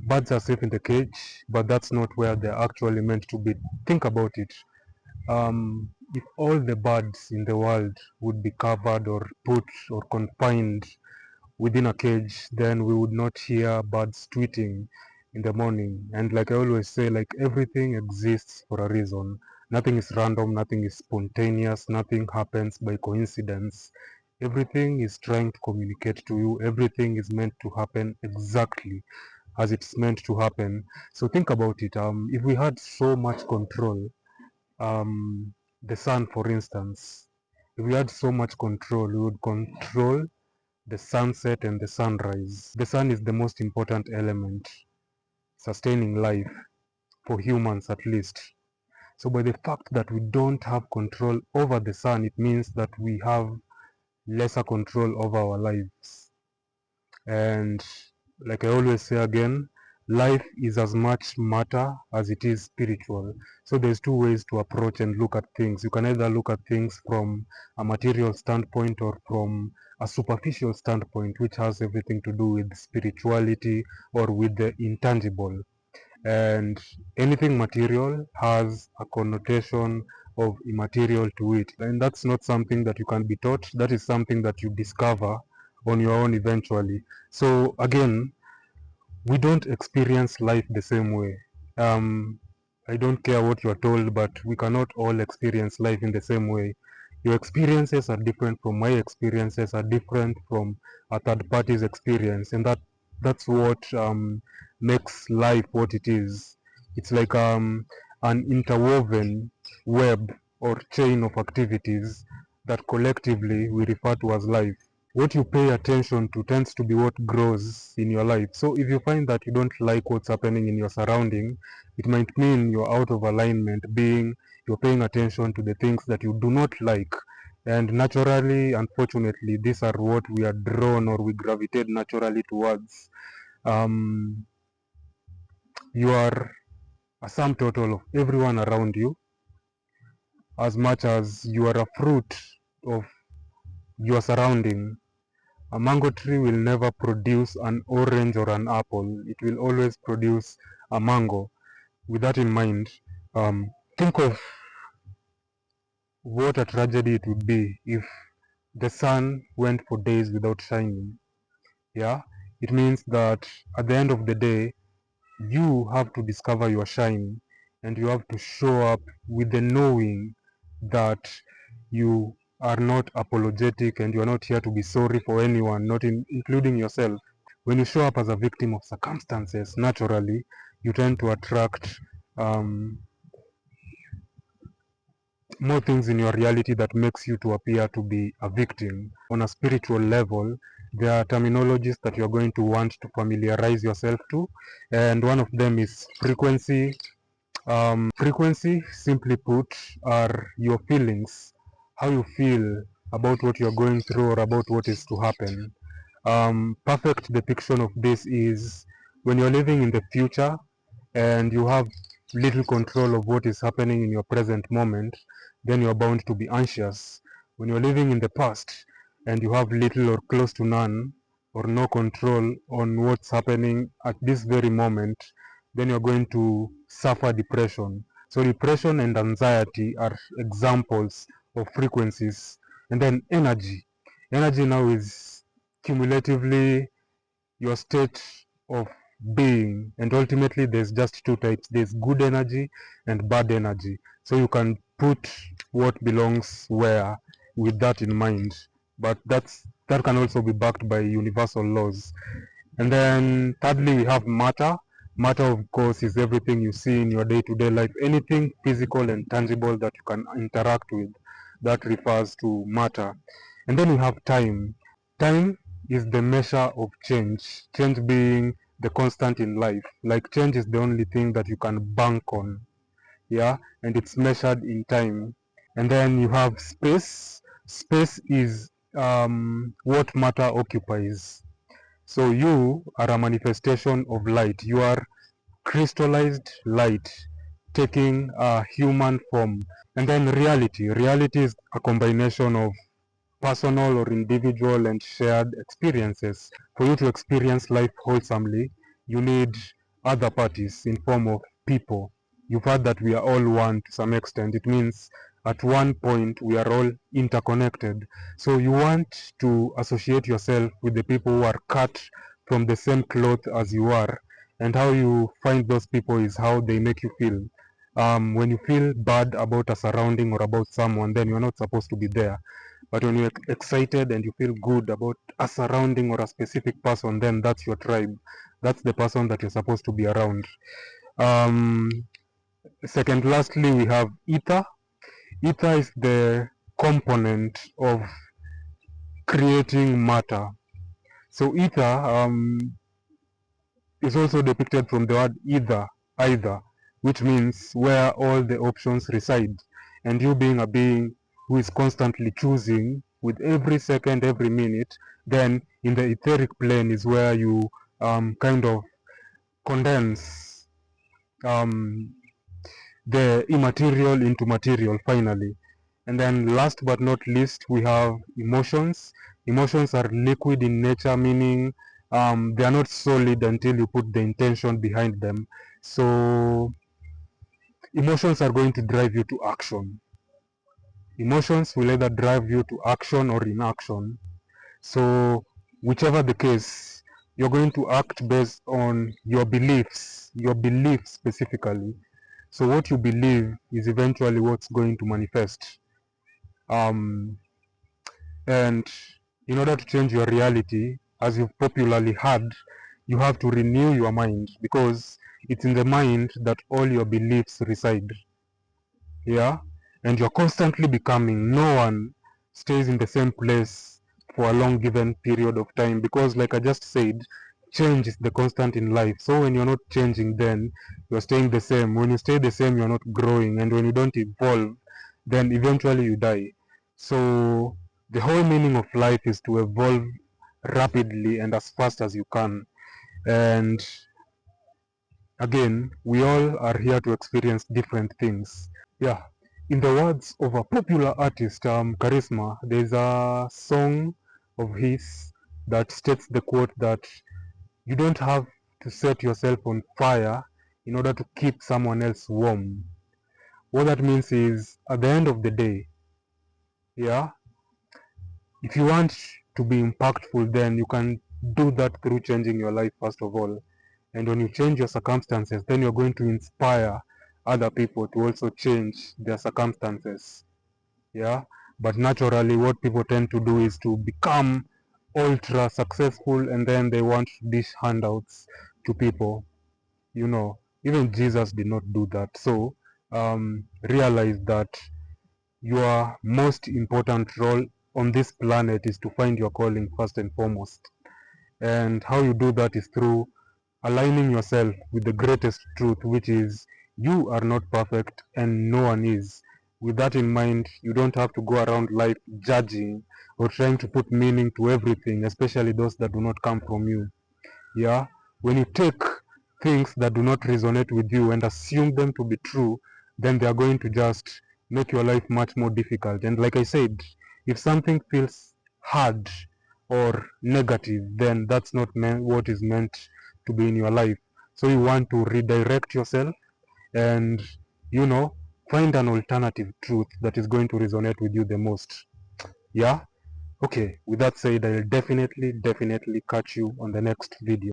Birds are safe in the cage, but that's not where they're actually meant to be. Think about it. If all the birds in the world would be covered or put or confined within a cage, then we would not hear birds tweeting in the morning. And like I always say, like everything exists for a reason. Nothing is random, nothing is spontaneous, nothing happens by coincidence. Everything is trying to communicate to you. Everything is meant to happen exactly as it's meant to happen. So think about it. If we had so much control, the sun, for instance, if we had so much control, we would control the sunset and the sunrise. The sun is the most important element sustaining life for humans at least. So by the fact that we don't have control over the sun, it means that we have lesser control over our lives. And like I always say again, life is as much matter as it is spiritual. So there's two ways to approach and look at things. You can either look at things from a material standpoint or from a superficial standpoint, which has everything to do with spirituality or with the intangible. And anything material has a connotation of immaterial to it. And that's not something that you can be taught. That is something that you discover on your own eventually. So again, we don't experience life the same way. I don't care what you're told, but we cannot all experience life in the same way. Your experiences are different from my experiences, are different from a third party's experience, and that's what makes life what it is. It's like an interwoven web or chain of activities that collectively we refer to as life. What you pay attention to tends to be what grows in your life. So if you find that you don't like what's happening in your surrounding, it might mean you're out of alignment, being you're paying attention to the things that you do not like. And naturally, unfortunately, these are what we are drawn or we gravitate naturally towards. You are a sum total of everyone around you, as much as you are a fruit of your surrounding. A mango tree will never produce an orange or an apple. It will always produce a mango. With that in mind, think of what a tragedy it would be if the sun went for days without shining. Yeah, it means that at the end of the day, you have to discover your shine and you have to show up with the knowing that you are not apologetic and you are not here to be sorry for anyone, including yourself. When you show up as a victim of circumstances, naturally, you tend to attract more things in your reality that makes you to appear to be a victim. On a spiritual level, there are terminologies that you're going to want to familiarize yourself to, and one of them is frequency. Frequency, simply put, are your feelings, how you feel about what you're going through or about what is to happen. Perfect depiction of this is when you're living in the future and you have little control of what is happening in your present moment, then you're bound to be anxious. When you're living in the past and you have little or close to none or no control on what's happening at this very moment, then you're going to suffer depression. So depression and anxiety are examples of frequencies. And then energy. Energy now is cumulatively your state of being, and ultimately there's just two types. There's good energy and bad energy. So you can put what belongs where with that in mind, but that can also be backed by universal laws. And then thirdly, we have matter. Matter, of course, is everything you see in your day-to-day life, anything physical and tangible that you can interact with, that refers to matter. And then we have time. Time is the measure of change, change being the constant in life. Like change is the only thing that you can bank on, yeah, and it's measured in time. And then you have space. Space is what matter occupies. So you are a manifestation of light. You are crystallized light taking a human form. And then reality. Reality is a combination of personal or individual and shared experiences. For you to experience life wholesomely, you need other parties in form of people. You've heard that we are all one to some extent. It means at one point we are all interconnected. So you want to associate yourself with the people who are cut from the same cloth as you are, and how you find those people is how they make you feel. When you feel bad about a surrounding or about someone, then you're not supposed to be there. But when you're excited and you feel good about a surrounding or a specific person, then that's your tribe. That's the person that you're supposed to be around. Second, lastly, we have ether. Ether is the component of creating matter. So ether is also depicted from the word either, which means where all the options reside. And you being a being who is constantly choosing with every second, every minute, then in the etheric plane is where you kind of condense the immaterial into material finally. And then last but not least, we have emotions. Emotions are liquid in nature, meaning they are not solid until you put the intention behind them. So emotions are going to drive you to action. Emotions will either drive you to action or inaction. So whichever the case, you're going to act based on your beliefs specifically. So what you believe is eventually what's going to manifest. And in order to change your reality, as you've popularly heard, you have to renew your mind, because it's in the mind that all your beliefs reside. Yeah? And you're constantly becoming. No one stays in the same place for a long given period of time, because like I just said, change is the constant in life. So when you're not changing, then you're staying the same. When you stay the same, you're not growing. And when you don't evolve, then eventually you die. So the whole meaning of life is to evolve rapidly and as fast as you can. And again, we all are here to experience different things. Yeah. In the words of a popular artist, Charisma, there's a song of his that states the quote that you don't have to set yourself on fire in order to keep someone else warm. What that means is, at the end of the day, yeah, if you want to be impactful, then you can do that through changing your life first of all. And when you change your circumstances, then you're going to inspire other people to also change their circumstances. Yeah. But naturally, what people tend to do is to become ultra successful, and then they want to dish handouts to people. You know, even Jesus did not do that. So realize that your most important role on this planet is to find your calling first and foremost. And how you do that is through aligning yourself with the greatest truth, which is you are not perfect and no one is. With that in mind, you don't have to go around life judging or trying to put meaning to everything, especially those that do not come from you. Yeah? When you take things that do not resonate with you and assume them to be true, then they are going to just make your life much more difficult. And like I said, if something feels hard or negative, then that's not what is meant to be in your life. So you want to redirect yourself and, you know, find an alternative truth that is going to resonate with you the most. Yeah? Okay, with that said, I'll definitely catch you on the next video.